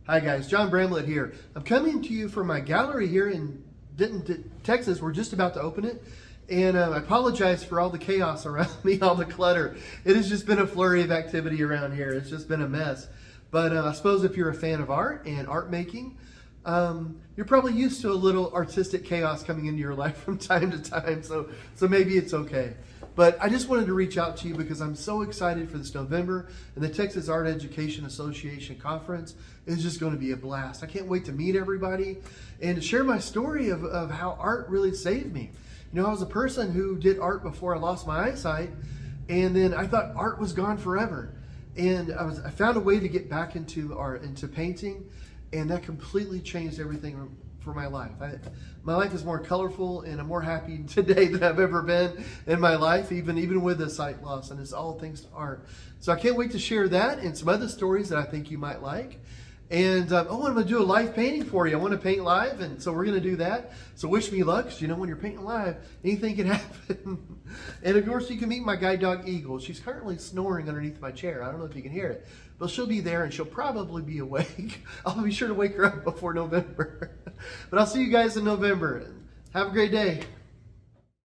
Hi guys, John Bramblitt here. I'm coming to you from my gallery here in Denton, Texas. We're just about to open it. And I apologize for all the chaos around me, all the clutter. It has just been a flurry of activity around here. It's just been a mess. But I suppose if you're a fan of art and art making, you're probably used to a little artistic chaos coming into your life from time to time. So maybe it's okay. But I just wanted to reach out to you because I'm so excited for this November, and the Texas Art Education Association Conference is just going to be a blast. I can't wait to meet everybody and to share my story of how art really saved me. You know, I was a person who did art before I lost my eyesight, and then I thought art was gone forever. And I found a way to get back into art, into painting, and that completely changed everything for my life. My life is more colorful, and I'm more happy today than I've ever been in my life, even with a sight loss, and it's all thanks to art. So I can't wait to share that and some other stories that I think you might like. And I'm going to do a live painting for you. I want to paint live, and so we're going to do that. So wish me luck, because you know when you're painting live, anything can happen. And of course, you can meet my guide dog, Eagle. She's currently snoring underneath my chair. I don't know if you can hear it, but she'll be there, and she'll probably be awake. I'll be sure to wake her up before November. But I'll see you guys in November. Have a great day.